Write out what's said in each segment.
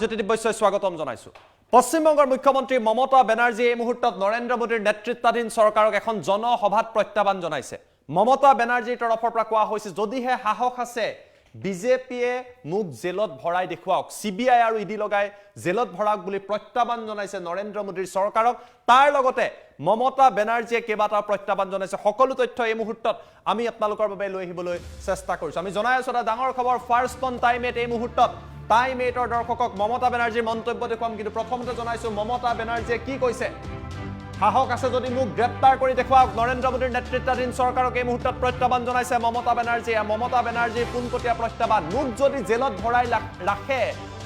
জ্যোতিদিব্যই স্বাগতম জনাইছো। পশ্চিমবংগৰ মুখ্যমন্ত্ৰী মমতা বেনাৰ্জীয়ে এই মুহূৰ্তত নৰেন্দ্ৰ মোদীৰ নেতৃত্বাধীন চৰকাৰক এখন জনসভাত প্ৰত্যাহ্বান জনাইছে। মমতা বেনাৰ্জীৰ তৰফৰ পৰা কোৱা হৈছে যদিহে সাহস আছে বিজেপিয়ে মোক জেলত ভৰাই দেখুৱাওক, সিবিআই আৰু ইডি লগাই জেলত ভৰাওক বুলি প্ৰত্যাহ্বান জনাইছে নৰেন্দ্ৰ মোদীৰ চৰকাৰক। তাৰ লগতে মমতা বেনাৰ্জীয়ে কেইবাটাও প্ৰত্যাহ্বান জনাইছে। সকলো তথ্য এই মুহূৰ্তত আমি আপোনালোকৰ বাবে লৈ আহিবলৈ চেষ্টা কৰিছো। আমি জনাই আছো এটা ডাঙৰ খবৰ, ফাৰ্ষ্ট অন টাইম এট এই মুহূৰ্তত টাইম এইটৰ দৰ্শকক মমতা বেনাৰ্জীৰ মন্তব্য দেখুৱাম। কিন্তু প্ৰথমতে জনাইছো মমতা বেনাৰ্জীয়ে কি কৈছে। সাহস আছে যদি মোক গ্ৰেপ্তাৰ কৰি দেখুৱাওক, নৰেন্দ্ৰ মোদীৰ নেতৃত্বাধীন চৰকাৰক এই মুহূৰ্তত প্ৰত্যাহ্বান জনাইছে মমতা বেনাৰ্জীয়ে। মমতা বেনাৰ্জীৰ পোনপটীয়া প্ৰত্যাহ্বান, মোক যদি জেলত ভৰাই ৰাখে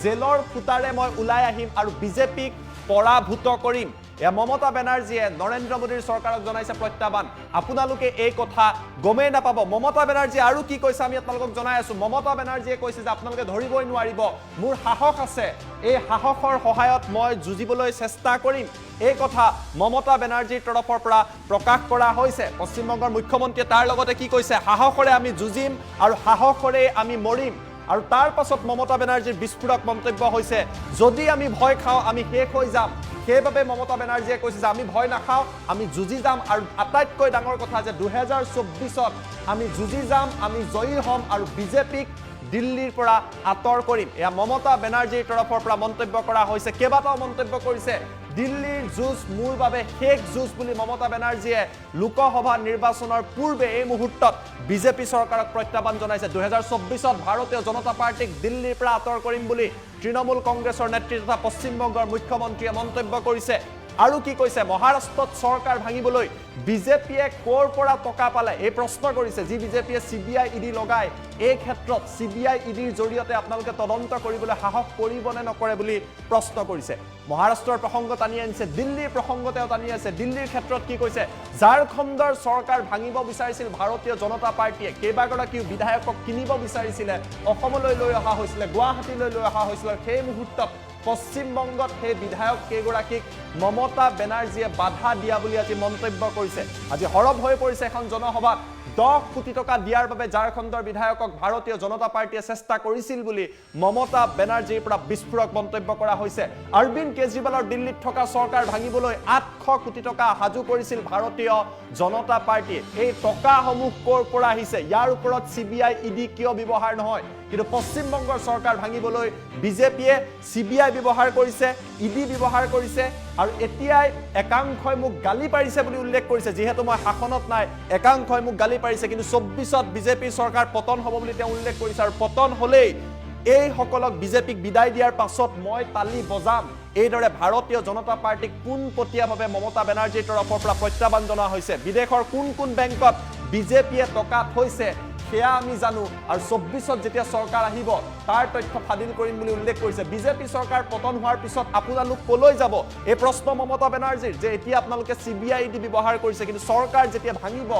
জেলৰ ফুটাৰে মই ওলাই আহিম আৰু বিজেপিক পৰাভূত কৰিম। এয়া মমতা বেনাৰ্জীয়ে নৰেন্দ্ৰ মোদীৰ চৰকাৰক জনাইছে প্ৰত্যাহ্বান। আপোনালোকে এই কথা গমেই নাপাব। মমতা বেনাৰ্জীয়ে আৰু কি কৈছে আমি আপোনালোকক জনাই আছো। মমতা বেনাৰ্জীয়ে কৈছে যে আপোনালোকে ধৰিবই নোৱাৰিব, মোৰ সাহস আছে, এই সাহসৰ সহায়ত মই যুঁজিবলৈ চেষ্টা কৰিম। এই কথা মমতা বেনাৰ্জীৰ তৰফৰ পৰা প্ৰকাশ কৰা হৈছে। পশ্চিমবংগৰ মুখ্যমন্ত্ৰীয়ে তাৰ লগতে কি কৈছে, সাহসৰে আমি যুঁজিম আৰু সাহসৰে আমি মৰিম। আৰু তাৰ পাছত মমতা বেনাৰ্জীৰ বিস্ফোৰক মন্তব্য হৈছে যদি আমি ভয় খাওঁ আমি শেষ হৈ যাম। সেইবাবে মমতা বেনাৰ্জীয়ে কৈছে যে আমি ভয় নাখাওঁ, আমি যুঁজি যাম। আৰু আটাইতকৈ ডাঙৰ কথা যে 2024ত আমি যুঁজি যাম, আমি জয়ী হ'ম আৰু বিজেপিক দিল্লীৰ পৰা আঁতৰ কৰিম। এয়া মমতা বেনাৰ্জীৰ তৰফৰ পৰা মন্তব্য কৰা হৈছে। কেইবাটাও মন্তব্য কৰিছে। দিল্লীৰ যুঁজ মোৰ বাবে শেষ যুঁজ বুলি মমতা বেনাৰ্জীয়ে লোকসভা নিৰ্বাচনৰ পূৰ্বে এই মুহূৰ্তত বিজেপি চৰকাৰক প্ৰত্যাহ্বান জনাইছে। 2024ত ভাৰতীয় জনতা পাৰ্টিক দিল্লীৰ পৰা আঁতৰ কৰিম বুলি তৃণমূল কংগ্ৰেছৰ নেতৃত্ব তথা পশ্চিমবংগৰ মুখ্যমন্ত্ৰীয়ে মন্তব্য কৰিছে। আৰু কি কৈছে, মহাৰাষ্ট্ৰত চৰকাৰ ভাঙিবলৈ বিজেপিয়ে ক'ৰ পৰা টকা পালে এই প্ৰশ্ন কৰিছে। যি বিজেপিয়ে চিবিআই ইডি লগাই এই ক্ষেত্ৰত চিবিআই ইডিৰ জৰিয়তে আপোনালোকে তদন্ত কৰিবলৈ সাহস কৰিব নে নকৰে বুলি প্ৰশ্ন কৰিছে। মহাৰাষ্ট্ৰৰ প্ৰসংগ টানি আনিছে, দিল্লীৰ প্ৰসংগ তেওঁ টানি আছে। দিল্লীৰ ক্ষেত্ৰত কি কৈছে, ঝাৰখণ্ডৰ চৰকাৰ ভাঙিব বিচাৰিছিল ভাৰতীয় জনতা পাৰ্টিয়ে, কেইবাগৰাকীও বিধায়কক কিনিব বিচাৰিছিলে, অসমলৈ লৈ অহা হৈছিলে, গুৱাহাটীলৈ লৈ অহা হৈছিলে। সেই মুহূৰ্তত পশ্চিমবংগত সেই বিধায়ক কেইগৰাকীক মমতা বেনাৰ্জীয়ে বাধা দিয়া বুলি আজি মন্তব্য কৰিছে। আজি হৰব হৈ পৰিছে এখন জনসভাত 10 কোটি টকা দিয়াৰ বাবে ঝাৰখণ্ডৰ বিধায়কক ভাৰতীয় জনতা পাৰ্টিয়ে চেষ্টা কৰিছিল বুলি মমতা বেনাৰ্জীৰ পৰা বিস্ফোৰক মন্তব্য কৰা হৈছে। অৰবিন্দ কেজৰিৱালৰ দিল্লীত থকা চৰকাৰ ভাঙিবলৈ 800 কোটি টকা সাজু কৰিছিল ভাৰতীয় জনতা পাৰ্টিয়ে। এই টকাসমূহ ক'ৰ পৰা আহিছে, ইয়াৰ ওপৰত চিবিআই ইডি কিয় ব্যৱহাৰ নহয়? কিন্তু পশ্চিমবংগৰ চৰকাৰ ভাঙিবলৈ বিজেপিয়ে চিবিআই ব্যৱহাৰ কৰিছে, ইডি ব্যৱহাৰ কৰিছে। আৰু এতিয়াই একাংশই মোক গালি পাৰিছে বুলি উল্লেখ কৰিছে। যিহেতু মই শাসনত নাই, একাংশই মোক গালি পাৰিছে, কিন্তু 24ত বিজেপিৰ চৰকাৰ পতন হ'ব বুলি তেওঁ উল্লেখ কৰিছে। আৰু পতন হ'লেই এইসকলক বিজেপিক বিদায় দিয়াৰ পাছত মই তালি বজাম। এইদৰে ভাৰতীয় জনতা পাৰ্টিক পোনপটীয়াভাৱে মমতা বেনাৰ্জীৰ তৰফৰ পৰা প্ৰত্যাহ্বান জনোৱা হৈছে। বিদেশৰ কোন কোন বেংকত বিজেপিয়ে টকা থৈছে সেয়া আমি জানো। আৰু 24ত যেতিয়া চৰকাৰ আহিব তাৰ তথ্য ফাদিল কৰিম বুলি উল্লেখ কৰিছে। বিজেপি চৰকাৰ পতন হোৱাৰ পিছত আপোনালোক কলৈ যাব এই প্ৰশ্ন মমতা বেনাৰ্জীৰ, যে এতিয়া আপোনালোকে চিবিআই ইডি ব্যৱহাৰ কৰিছে, কিন্তু চৰকাৰ যেতিয়া ভাঙিব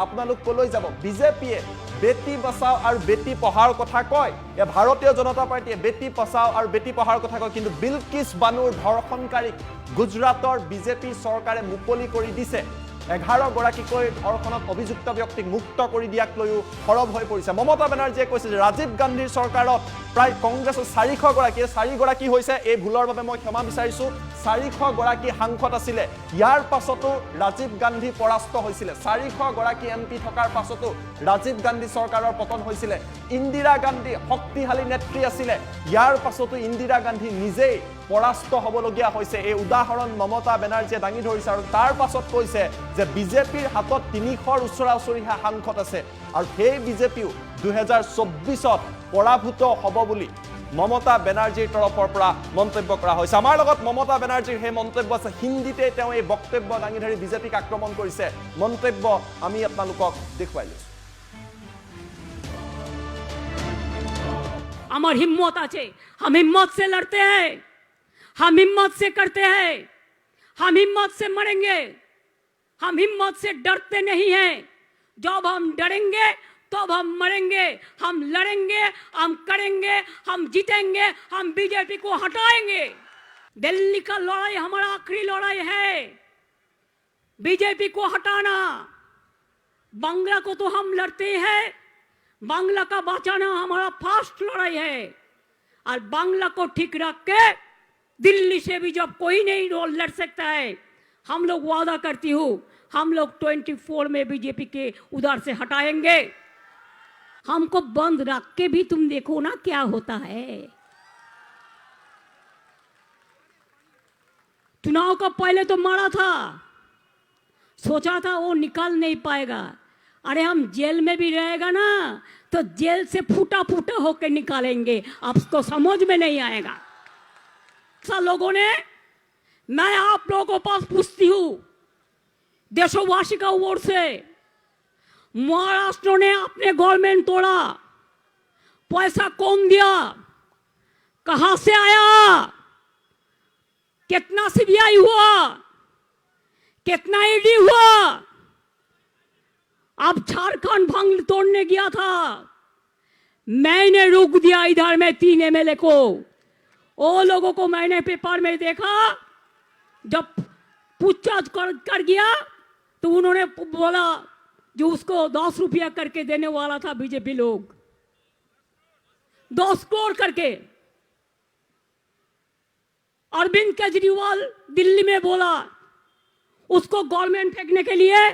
আপোনালোক কলৈ যাব? বিজেপিয়ে বেটি বচাও আৰু বেটি পঢ়াৰ কথা কয়, ভাৰতীয় জনতা পাৰ্টিয়ে বেটি বচাও আৰু বেটি পঢ়াৰ কথা কয়, কিন্তু বিলকিছ বানুৰ ধৰ্ষণকাৰীক গুজৰাটৰ বিজেপি চৰকাৰে মুকলি কৰি দিছে। 11 গৰাকীকৈ ধৰ্ষণত অভিযুক্ত ব্যক্তিক মুক্ত কৰি দিয়াক লৈও সৰব হৈ পৰিছে। মমতা বেনাৰ্জীয়ে কৈছে যে ৰাজীৱ গান্ধীৰ চৰকাৰত প্ৰায় কংগ্ৰেছৰ 400 গৰাকী, 4 গৰাকী হৈছে, এই ভুলৰ বাবে মই ক্ষমা বিচাৰিছো, 400 গৰাকী সাংসদ আছিলে। ইয়াৰ পাছতো ৰাজীৱ গান্ধী পৰাস্ত হৈছিলে। 400 গৰাকী এমপি থকাৰ পাছতো ৰাজীৱ গান্ধী চৰকাৰৰ পতন হৈছিলে। ইন্দিৰা গান্ধী শক্তিশালী নেত্ৰী আছিলে, ইয়াৰ পাছতো ইন্দিৰা গান্ধী নিজেই পৰাস্ত হ'বলগীয়া হৈছে। এই উদাহৰণ মমতা বেনাৰ্জীয়ে দাঙি ধৰিছে। আৰু তাৰ পাছত কৈছে যে বিজেপিৰ হাতত 300ৰ ওচৰা-ওচৰিহে সাংসদ আছে আৰু সেই বিজেপিও 2024ত পৰাভূত হ'ব বুলি মমতা বেনাৰ্জীৰ তৰফৰ পৰা মন্তব্য কৰা হৈছে। আমাৰ লগত মমতা বেনাৰ্জীৰ সেই মন্তব্য আছে। হিন্দীতে তেওঁ এই বক্তব্য দাঙি ধৰি বিজেপিক আক্ৰমণ কৰিছে। মন্তব্য আমি আপোনালোকক দেখুৱাই লৈছো। আমার हिम्मत আছে, हम हिम्मत से लड़ते हैं, हम हिम्मत से करते हैं, हम हिम्मत से मरेंगे, हम हिम्मत से डरते नहीं हैं। जब हम डरेंगे तब हम मरेंगे, हम लड़ेंगे, हम करेंगे, हम जीतेंगे, हम बीजेपी को हटाएंगे। दिल्ली का लड़ाई हमारा आखिरी लड़ाई है, बीजेपी को हटाना। बांग्ला को तो हम लड़ते हैं, बांग्ला का बचाना हमारा फर्स्ट लड़ाई है। और बांग्ला को ठीक रख के दिल्ली से भी जब कोई नहीं रोल लड़ सकता है, हम लोग वादा करती हूँ हम लोग 24 में बीजेपी के उधर से हटाएंगे। हमको बंद रख के भी तुम देखो ना क्या होता है। चुनाव का पहले तो मारा था, सोचा था वो निकाल नहीं पाएगा। अरे हम जेल में भी रहेगा ना तो जेल से फूटा फूटा होकर निकालेंगे, आपको समझ में नहीं आएगा। सब लोगों ने, मैं आप लोगों को पास पूछती हूं देशवासी का ओर से, महाराष्ट्र ने अपने गवर्नमेंट तोड़ा, पैसा कौन दिया, कहां से आया, कितना सीबीआई हुआ, कितना ईडी हुआ। अब झारखंड भंग तोड़ने गया था, मैंने रोक दिया इधर में 3 एमएलए को। वो लोगों को मैंने पेपर में देखा, जब पूछताछ कर गया तो उन्होंने बोला जो उसको 10 रुपया करके देने वाला था बीजेपी लोग, 10 करोड़ करके। अरविंद केजरीवाल दिल्ली में बोला उसको गवर्नमेंट फेंकने के लिए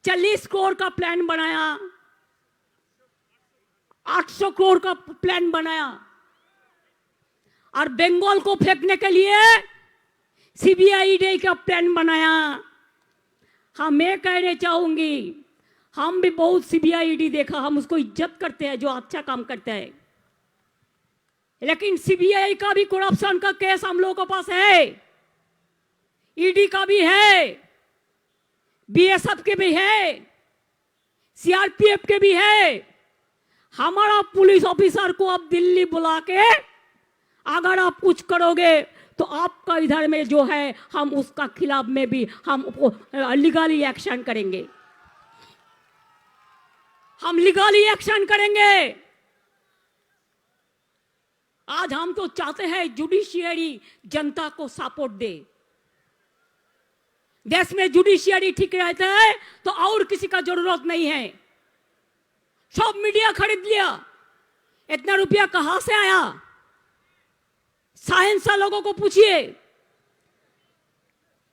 40 करोड़ का प्लान बनाया, 800 करोड़ का प्लान बनाया। और बंगाल को फेंकने के लिए सीबीआई डे का प्लान बनाया। हाँ, मैं कहने चाहूंगी हम भी बहुत सीबीआई ईडी देखा, हम उसको इज्जत करते हैं जो अच्छा काम करता है, लेकिन सीबीआई का भी करप्शन का केस हम लोगों के पास है, ईडी का भी है, बीएसएफ के भी है, सीआरपीएफ के भी है। हमारा पुलिस ऑफिसर को अब दिल्ली बुला के अगर आप कुछ करोगे तो आपका इधर में जो है हम उसका खिलाफ में भी हम लीगली एक्शन करेंगे, हम लीगली एक्शन करेंगे। आज हम तो चाहते हैं जुडिशियरी जनता को सपोर्ट दे। देश में जुडिशियरी ठीक रहता है तो और किसी का जरूरत नहीं है। सब मीडिया खरीद लिया, इतना रुपया कहां से आया? साइंस लोगों को पूछिए,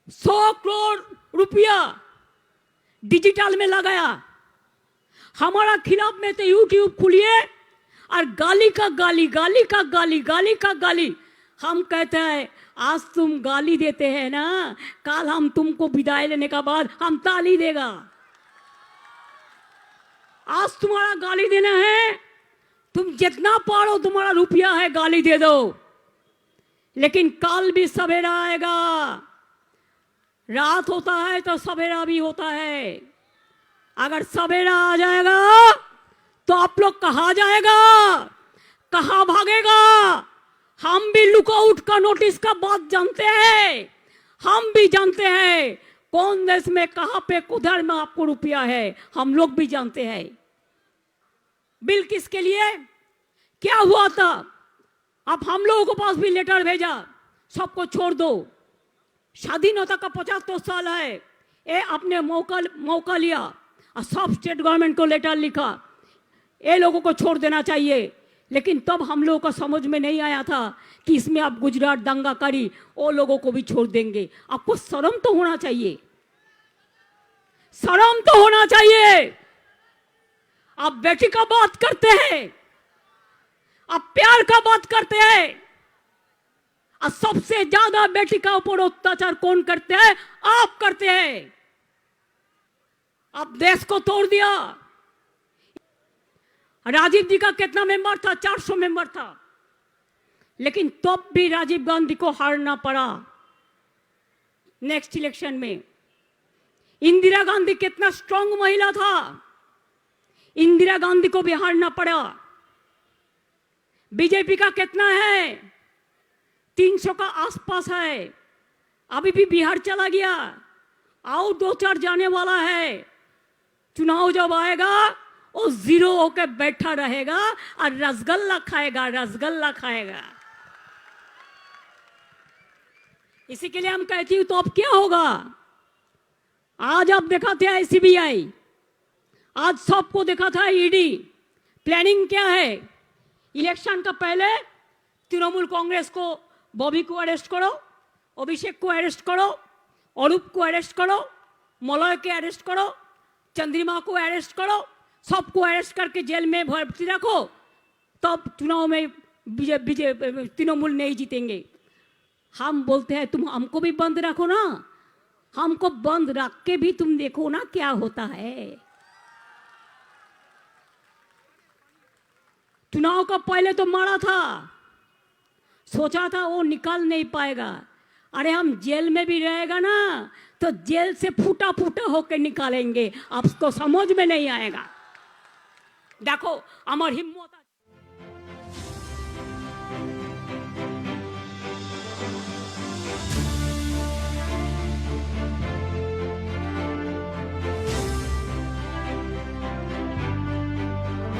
100 करोड़ रुपया डिजिटल में लगाया। हमारा खिलाफ में तो यूट्यूब खुलिए और गाली का गाली, गाली का गाली, गाली का गाली। हम कहते हैं आज तुम गाली देते हैं ना, कल हम तुमको विदाई लेने का बाद हम ताली देगा। आज तुम्हारा गाली देना है, तुम जितना पारो तुम्हारा रुपया है गाली दे दो, लेकिन कल भी सवेरा आएगा। रात होता है तो सवेरा भी होता है। अगर सवेरा आ जाएगा तो आप लोग कहाँ जाएगा, कहाँ भागेगा? हम भी लुकआउट का नोटिस का बात जानते हैं, हम भी जानते हैं कौन देश में कहां पे कुधर में आपको रुपया है, हम लोग भी जानते हैं। बिल किसके लिए क्या हुआ था? अब हम लोगों के पास भी लेटर भेजा, सबको छोड़ दो, स्वाधीनता का 75 साल है, ये आपने मौका लिया और सब स्टेट गवर्नमेंट को लेटर लिखा, ये लोगों को छोड़ देना चाहिए। लेकिन तब हम लोगों को समझ में नहीं आया था कि इसमें आप गुजरात दंगा करी वो लोगों को भी छोड़ देंगे। आपको शर्म तो होना चाहिए, शर्म तो होना चाहिए। आप बेटी का बात करते हैं, आप प्यार का बात करते हैं, और सबसे ज्यादा बेटी का ऊपर अत्याचार कौन करते हैं? आप करते हैं। आप देश को तोड़ दिया। राजीव जी का कितना मेंबर था? 400 मेंबर था, लेकिन तब भी राजीव गांधी को हारना पड़ा नेक्स्ट इलेक्शन में। इंदिरा गांधी कितना स्ट्रांग महिला था, इंदिरा गांधी को भी हारना पड़ा। बीजेपी का कितना है? 300 का आसपास है, अभी भी बिहार चला गया, और 2-4 जाने वाला है। चुनाव जब आएगा वो 0 होकर बैठा रहेगा और रसगुल्ला खाएगा, रसगुल्ला खाएगा। इसी के लिए हम कहती हूं, तो अब क्या होगा? आज आप दिखाते हैं सीबीआई, आज सबको दिखा था ईडी। प्लानिंग क्या है? इलेक्शन का पहले तृणमूल कांग्रेस को, बॉबी को अरेस्ट करो, अभिषेक को अरेस्ट करो, अरूप को अरेस्ट करो, मलय के अरेस्ट करो, चंद्रिमा को अरेस्ट करो, सबको अरेस्ट करके जेल में भर्ती रखो, तब चुनाव में तृणमूल नहीं जीतेंगे। हम बोलते हैं तुम हमको भी बंद रखो ना, हमको बंद रख के भी तुम देखो ना क्या होता है। चुनाव का पहले तो मारा था, सोचा था वो निकाल नहीं पाएगा। अरे हम जेल में भी रहेगा ना तो जेल से फूटा फूटा होकर निकालेंगे, आपको समझ में नहीं आएगा। देखो हमारी हिम्मत।